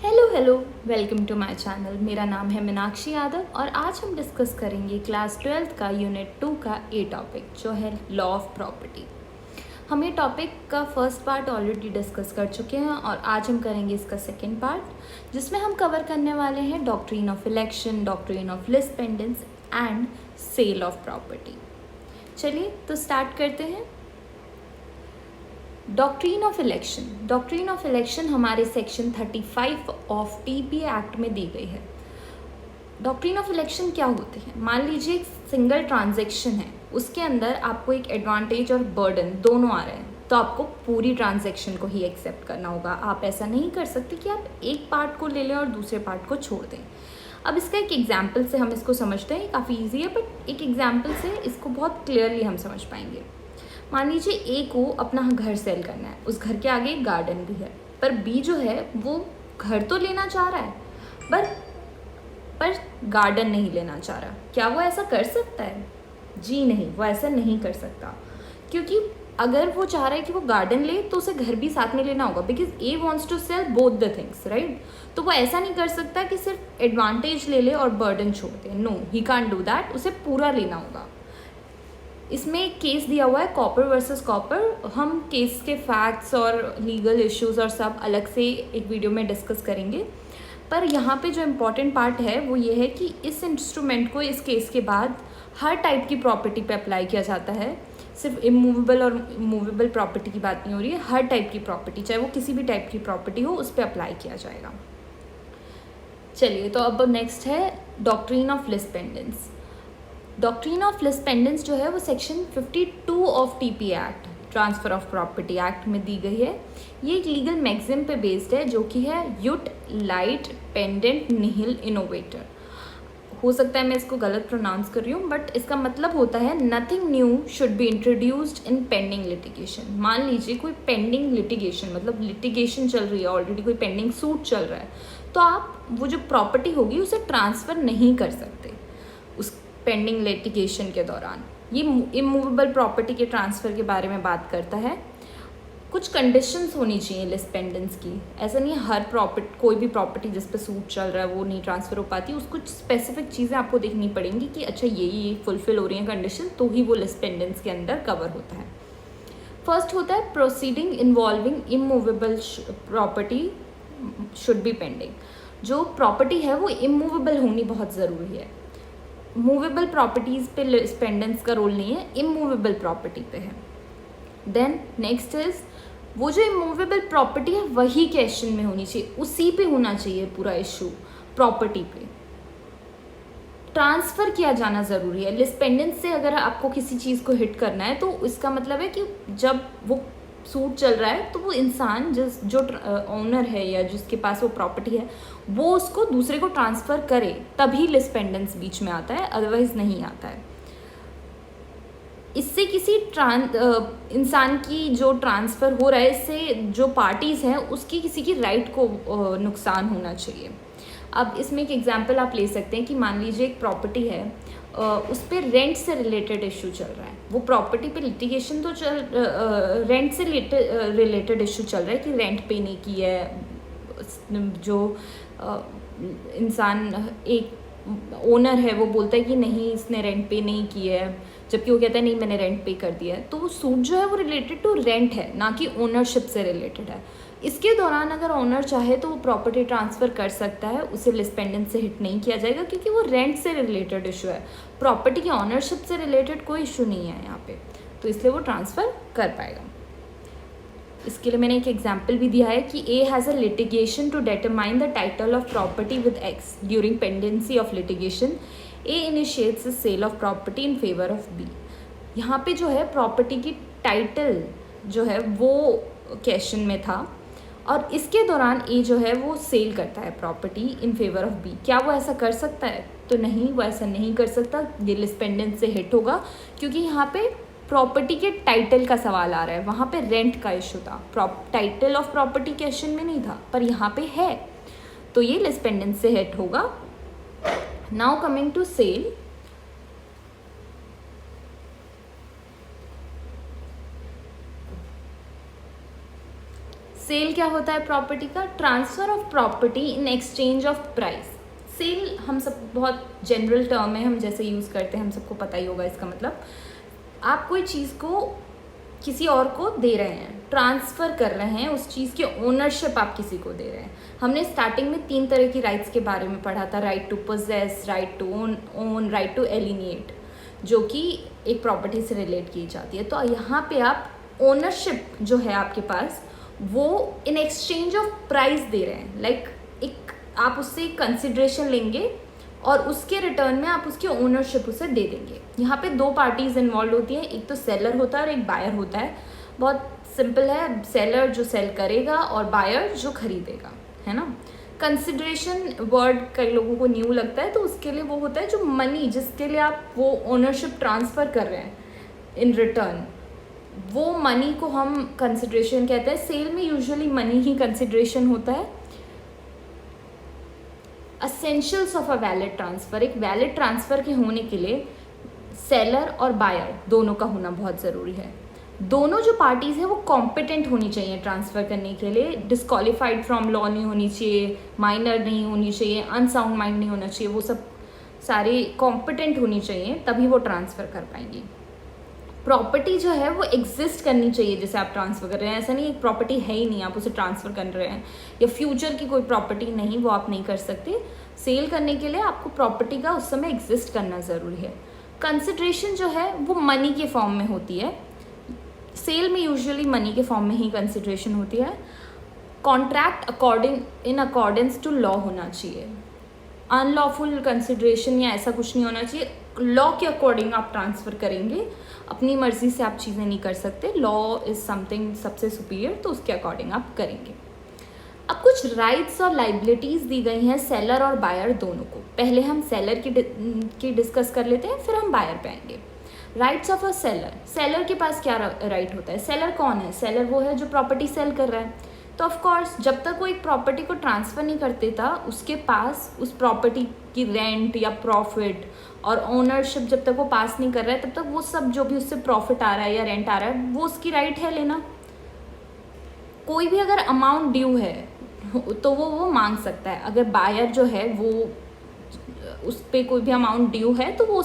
Hello hello, welcome to my channel. मेरा नाम है मीनाक्षी यादव और आज हम डिस्कस करेंगे क्लास 12th का यूनिट 2 का ए टॉपिक जो है लॉ ऑफ प्रॉपर्टी। हम ये टॉपिक का फर्स्ट पार्ट ऑलरेडी डिस्कस कर चुके हैं और आज हम करेंगे इसका सेकेंड पार्ट, जिसमें हम कवर करने वाले हैं doctrine of election, doctrine of lis pendens and sale of property. चलिए तो स्टार्ट करते हैं। डॉक्ट्रिन ऑफ इलेक्शन हमारे सेक्शन 35 ऑफ टीपी एक्ट में दी गई है। डॉक्ट्रिन ऑफ इलेक्शन क्या होते हैं? मान लीजिए एक सिंगल ट्रांजैक्शन है, उसके अंदर आपको एक एडवांटेज और बर्डन दोनों आ रहे हैं, तो आपको पूरी ट्रांजैक्शन को ही एक्सेप्ट करना होगा। आप ऐसा नहीं कर सकते कि आप एक पार्ट को ले लें और दूसरे पार्ट को छोड़ दें। अब इसका एक एग्जाम्पल से हम इसको समझते हैं। काफ़ी ईजी है, बट एक एग्जाम्पल से इसको बहुत क्लियरली हम समझ पाएंगे। मान लीजिए ए को अपना घर सेल करना है, उस घर के आगे एक गार्डन भी है, पर बी जो है वो घर तो लेना चाह रहा है पर गार्डन नहीं लेना चाह रहा। क्या वो ऐसा कर सकता है? जी नहीं, वो ऐसा नहीं कर सकता, क्योंकि अगर वो चाह रहा है कि वो गार्डन ले तो उसे घर भी साथ में लेना होगा, because A wants to sell both the things, right. तो वो ऐसा नहीं कर सकता कि सिर्फ एडवांटेज ले ले और बर्डन छोड़ दे। No, he can't do that, उसे पूरा लेना होगा। इसमें एक केस दिया हुआ है कॉपर वर्सेस कॉपर। हम केस के फैक्ट्स और लीगल इश्यूज और सब अलग से एक वीडियो में डिस्कस करेंगे, पर यहाँ पे जो इम्पॉर्टेंट पार्ट है वो ये है कि इस इंस्ट्रूमेंट को इस केस के बाद हर टाइप की प्रॉपर्टी पे अप्लाई किया जाता है। सिर्फ इमूवेबल और मूवेबल प्रॉपर्टी की बात नहीं हो रही है, हर टाइप की प्रॉपर्टी, चाहे वो किसी भी टाइप की प्रॉपर्टी हो, उस पर अप्लाई किया जाएगा। चलिए तो अब नेक्स्ट है doctrine of lis pendens. Doctrine of lis pendens जो है वो section 52 of TP act, transfer of property act में दी गई है। ये एक लीगल मैक्सिम पे बेस्ड है, जो कि है यूट लाइट पेंडेंट निहिल इनोवेटर। हो सकता है मैं इसको गलत प्रोनाउंस कर रही हूँ, बट इसका मतलब होता है nothing new should be introduced in pending litigation. मान लीजिए कोई पेंडिंग लिटिगेशन, मतलब लिटिगेशन चल रही है, ऑलरेडी कोई पेंडिंग सूट चल रहा है, तो आप वो जो प्रॉपर्टी होगी उसे ट्रांसफ़र नहीं कर सकते उस पेंडिंग लिटिगेशन के दौरान। ये इमूवेबल प्रॉपर्टी के ट्रांसफ़र के बारे में बात करता है। कुछ कंडीशंस होनी चाहिए लिस पेंडेंस की। ऐसा नहीं है हर प्रॉपर्टी, कोई भी प्रॉपर्टी जिस पे सूट चल रहा है वो नहीं ट्रांसफ़र हो पाती। उसको कुछ स्पेसिफिक चीज़ें आपको देखनी पड़ेंगी कि अच्छा ये फुलफिल हो रही हैं कंडीशन, तो ही वो लिस पेंडेंस के अंदर कवर होता है। फर्स्ट होता है proceeding involving immovable property should be pending. जो प्रॉपर्टी है वो इमूवेबल होनी बहुत ज़रूरी है। मूवेबल प्रॉपर्टीज़ पे लिस पेंडेंस का रोल नहीं है, इमूवेबल प्रॉपर्टी पे है। देन नेक्स्ट इज वो जो इमूवेबल प्रॉपर्टी है वही क्वेश्चन में होनी चाहिए, उसी पे होना चाहिए पूरा इशू। प्रॉपर्टी पे ट्रांसफ़र किया जाना ज़रूरी है। लिस पेंडेंस से अगर आपको किसी चीज़ को हिट करना है तो इसका मतलब है कि जब वो सूट चल रहा है तो वो इंसान जो ओनर है या जिसके पास वो प्रॉपर्टी है वो उसको दूसरे को ट्रांसफ़र करे, तभी लिस पेंडेंस बीच में आता है, अदरवाइज नहीं आता है। इससे किसी इंसान की जो ट्रांसफ़र हो रहा है, इससे जो पार्टीज़ हैं उसकी किसी की राइट को नुकसान होना चाहिए। अब इसमें एक एग्जांपल आप ले सकते हैं कि मान लीजिए एक प्रॉपर्टी है, उस पर रेंट से रिलेटेड इशू चल रहा है। वो प्रॉपर्टी पे लिटिगेशन तो रेंट से रिलेटेड इशू चल रहा है कि रेंट पे नहीं की है, जो इंसान एक ओनर है वो बोलता है कि नहीं इसने रेंट पे नहीं की है, जबकि वो कहता है नहीं मैंने रेंट पे कर दिया है। तो वो सूट जो है वो रिलेटेड टू रेंट है, ना कि ओनरशिप से रिलेटेड है। इसके दौरान अगर ओनर चाहे तो वो प्रॉपर्टी ट्रांसफ़र कर सकता है, उसे लिस पेंडेंस से हिट नहीं किया जाएगा, क्योंकि वो रेंट से रिलेटेड इशू है। प्रॉपर्टी की ऑनरशिप से रिलेटेड कोई इशू नहीं है यहाँ पे, तो इसलिए वो ट्रांसफ़र कर पाएगा। इसके लिए मैंने एक एग्जाम्पल भी दिया है कि A has a litigation to determine the title of property with X during pendency of litigation. A initiates the sale of property in favour of B. यहाँ पे जो है प्रॉपर्टी की टाइटल जो है वो क्वेश्चन में था, और इसके दौरान ए जो है वो सेल करता है property in favour of B. क्या वो ऐसा कर सकता है? तो नहीं, वो ऐसा नहीं कर सकता। ये लिस पेंडेंस से हिट होगा, क्योंकि यहाँ पे प्रॉपर्टी के टाइटल का सवाल आ रहा है, वहाँ पे रेंट का इशू था। टाइटल ऑफ प्रॉपर्टी क्वेश्चन में नहीं था, पर यहाँ पे है, तो ये लिस पेंडेंस से हिट होगा। Now coming to sale. Sale क्या होता है प्रॉपर्टी का? Transfer of property in exchange of price. Sale हम सब बहुत जनरल टर्म है, हम जैसे यूज़ करते हैं, हम सबको पता ही होगा इसका मतलब। आप कोई चीज़ को किसी और को दे रहे हैं, ट्रांसफ़र कर रहे हैं, उस चीज़ की ओनरशिप आप किसी को दे रहे हैं। हमने स्टार्टिंग में 3 तरह की राइट्स के बारे में पढ़ा था, right to possess, right to own, right to alienate, जो कि एक प्रॉपर्टी से रिलेट की जाती है। तो यहाँ पे आप ओनरशिप जो है आपके पास, वो इन एक्सचेंज ऑफ प्राइस दे रहे हैं। लाइक एक आप उससे कंसिडरेशन लेंगे और उसके रिटर्न में आप उसकी ओनरशिप उसे दे देंगे। यहाँ पे 2 पार्टीज़ इन्वॉल्व होती हैं, एक तो सेलर होता है और एक बायर होता है। बहुत सिंपल है, सेलर जो सेल करेगा और बायर जो खरीदेगा, है ना। कंसिडरेशन वर्ड कई लोगों को न्यू लगता है, तो उसके लिए वो होता है जो मनी, जिसके लिए आप वो ओनरशिप ट्रांसफ़र कर रहे हैं इन रिटर्न, वो मनी को हम कंसिडरेशन कहते हैं। सेल में यूजुअली मनी ही कंसिडरेशन होता है। Essentials of a valid transfer, एक वैलिड ट्रांसफ़र के होने के लिए सेलर और बायर दोनों का होना बहुत ज़रूरी है। दोनों जो पार्टीज़ हैं वो कॉम्पिटेंट होनी चाहिए ट्रांसफ़र करने के लिए, डिस्क्वालीफाइड फ्रॉम लॉ नहीं होनी चाहिए, माइनर नहीं होनी चाहिए, अनसाउंड माइंड नहीं होना चाहिए, वो सब सारे कॉम्पिटेंट होनी चाहिए, तभी वो ट्रांसफ़र कर पाएंगी। प्रॉपर्टी जो है वो एग्जिस्ट करनी चाहिए जिसे आप ट्रांसफ़र कर रहे हैं। ऐसा नहीं एक प्रॉपर्टी है ही नहीं, आप उसे ट्रांसफ़र कर रहे हैं, या फ्यूचर की कोई प्रॉपर्टी नहीं, वो आप नहीं कर सकते। सेल करने के लिए आपको प्रॉपर्टी का उस समय एग्जिस्ट करना ज़रूरी है। कंसिडरेशन जो है वो मनी के फॉर्म में होती है। सेल में यूजुअली मनी के फॉर्म में ही कंसिडरेशन होती है। Contract in accordance to law होना चाहिए। अनलॉफुल कंसिडरेशन या ऐसा कुछ नहीं होना चाहिए। लॉ के अकॉर्डिंग आप ट्रांसफ़र करेंगे, अपनी मर्ज़ी से आप चीज़ें नहीं कर सकते। लॉ इज़ समथिंग सबसे सुपीरियर, तो उसके अकॉर्डिंग आप करेंगे। अब कुछ राइट्स और लाइबिलिटीज़ दी गई हैं सेलर और बायर दोनों को। पहले हम सेलर की डिस्कस कर लेते हैं, फिर हम बायर पे आएंगे। Rights of a seller, seller के पास क्या राइट होता है? सेलर कौन है? सेलर वो है जो प्रॉपर्टी सेल कर रहा है। तो ऑफ कोर्स जब तक वो एक प्रॉपर्टी को ट्रांसफ़र नहीं कर देता, उसके पास उस प्रॉपर्टी की रेंट या प्रॉफिट और ओनरशिप जब तक वो पास नहीं कर रहा है, तब तक वो सब जो भी उससे प्रॉफिट आ रहा है या रेंट आ रहा है, वो उसकी राइट है लेना। कोई भी अगर अमाउंट ड्यू है तो वो मांग सकता है। अगर बायर जो है वो उस पर कोई भी अमाउंट ड्यू है तो वो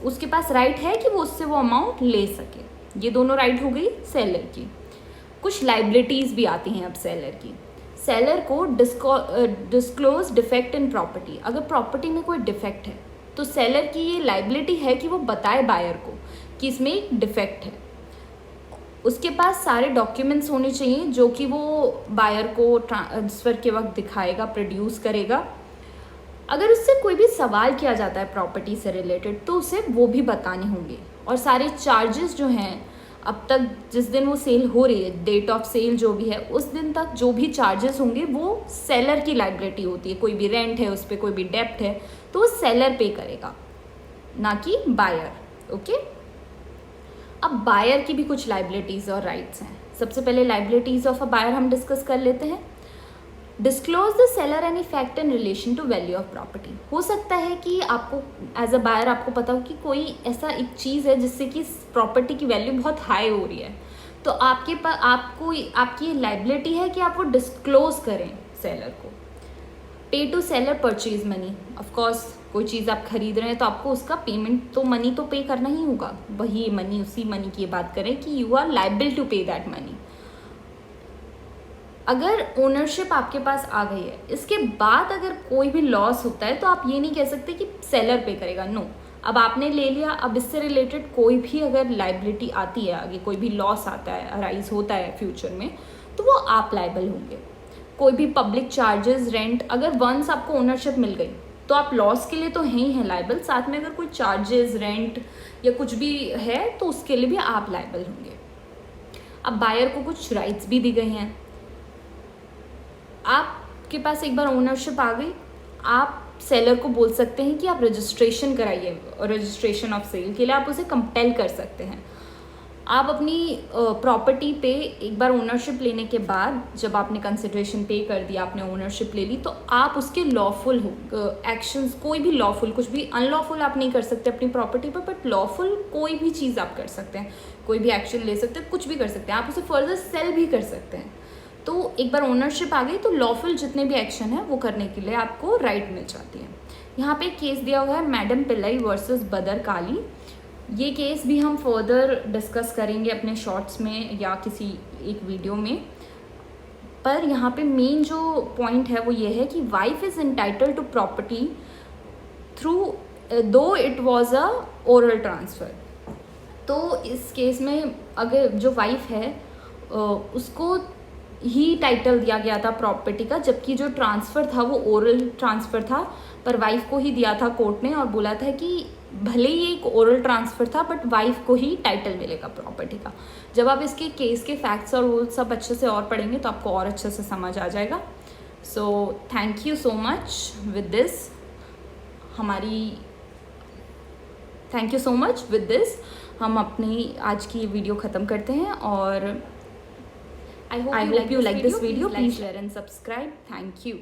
उसके पास राइट है कि वो उससे वो अमाउंट ले सके। ये दोनों राइट हो गई सेलर की। कुछ लाइबिलिटीज़ भी आती हैं अब सेलर की। सेलर को डिस्क्लोज डिफेक्ट इन प्रॉपर्टी, अगर प्रॉपर्टी में कोई डिफेक्ट है तो सेलर की ये लाइबिलिटी है कि वो बताए बायर को कि इसमें एक डिफेक्ट है। उसके पास सारे डॉक्यूमेंट्स होने चाहिए जो कि वो बायर को ट्रांसफ़र के वक्त दिखाएगा, प्रोड्यूस करेगा। अगर उससे कोई भी सवाल किया जाता है प्रॉपर्टी से रिलेटेड तो उसे वो भी बताने होंगे। और सारे चार्जेस जो हैं अब तक, जिस दिन वो सेल हो रही है, डेट ऑफ सेल जो भी है, उस दिन तक जो भी चार्जेस होंगे वो सेलर की लाइबिलिटी होती है। कोई भी रेंट है, उस पर कोई भी डेप्ट है, तो वो सेलर पे करेगा, ना कि बायर। ओके, अब बायर की भी कुछ लाइबिलिटीज़ और राइट्स हैं। सबसे पहले लाइबिलिटीज़ ऑफ अ बायर हम डिस्कस कर लेते हैं। Disclose the seller any fact in relation to value of property. हो सकता है कि आपको एज अ बायर आपको पता हो कि कोई ऐसा एक चीज़ है जिससे कि प्रॉपर्टी की वैल्यू बहुत हाई हो रही है, तो आपके पास आपकी लाइबिलिटी है कि आप वो डिस्क्लोज करें सेलर को। Pay to seller purchase money, of course कोई चीज़ आप खरीद रहे हैं तो आपको उसका पेमेंट तो मनी तो पे करना ही होगा। वही मनी, उसी मनी की बात करें कि यू आर लाइबल टू पे दैट मनी। अगर ओनरशिप आपके पास आ गई है, इसके बाद अगर कोई भी लॉस होता है तो आप ये नहीं कह सकते कि सेलर पे करेगा। नो, अब आपने ले लिया, अब इससे रिलेटेड कोई भी अगर लाइबिलिटी आती है, आगे कोई भी लॉस आता है, अराइज होता है फ्यूचर में, तो वो आप लाइबल होंगे। कोई भी पब्लिक चार्जेस, रेंट, अगर वंस आपको ओनरशिप मिल गई तो आप लॉस के लिए तो हैं ही हैं लाइबल, साथ में अगर कोई चार्जेस, रेंट या कुछ भी है तो उसके लिए भी आप लाइबल होंगे। अब बायर को कुछ राइट्स भी दी गई हैं। आपके पास एक बार ओनरशिप आ गई, आप सेलर को बोल सकते हैं कि आप रजिस्ट्रेशन कराइए, और रजिस्ट्रेशन ऑफ सेल के लिए आप उसे कंपेल कर सकते हैं। आप अपनी प्रॉपर्टी पे एक बार ओनरशिप लेने के बाद, जब आपने कंसिडरेशन पे कर दिया, आपने ओनरशिप ले ली, तो आप उसके लॉफुल हो एक्शंस, कोई भी लॉफुल, कुछ भी अनलॉफुल आप नहीं कर सकते अपनी प्रॉपर्टी पर, बट लॉफुल कोई भी चीज़ आप कर सकते हैं, कोई भी एक्शन ले सकते हैं, कुछ भी कर सकते हैं, आप उसे फर्दर सेल भी कर सकते हैं। तो एक बार ओनरशिप आ गई तो लॉफुल जितने भी एक्शन है वो करने के लिए आपको राइट मिल जाती है। यहाँ पे केस दिया हुआ है मैडम पिल्लई वर्सेस बदर काली। ये केस भी हम फर्दर डिस्कस करेंगे अपने शॉर्ट्स में या किसी एक वीडियो में, पर यहाँ पे मेन जो पॉइंट है वो ये है कि wife is entitled to property through though it was a oral transfer. तो इस केस में अगर जो वाइफ है उसको ही टाइटल दिया गया था प्रॉपर्टी का, जबकि जो ट्रांसफ़र था वो ओरल ट्रांसफ़र था, पर वाइफ को ही दिया था कोर्ट ने और बोला था कि भले ही एक ओरल ट्रांसफ़र था बट वाइफ को ही टाइटल मिलेगा प्रॉपर्टी का। जब आप इसके केस के फैक्ट्स और वो सब अच्छे से और पढ़ेंगे तो आपको और अच्छे से समझ आ जाएगा। So thank you so much with this हम अपनी आज की वीडियो ख़त्म करते हैं और I hope you like this video. Please share and subscribe. Thank you.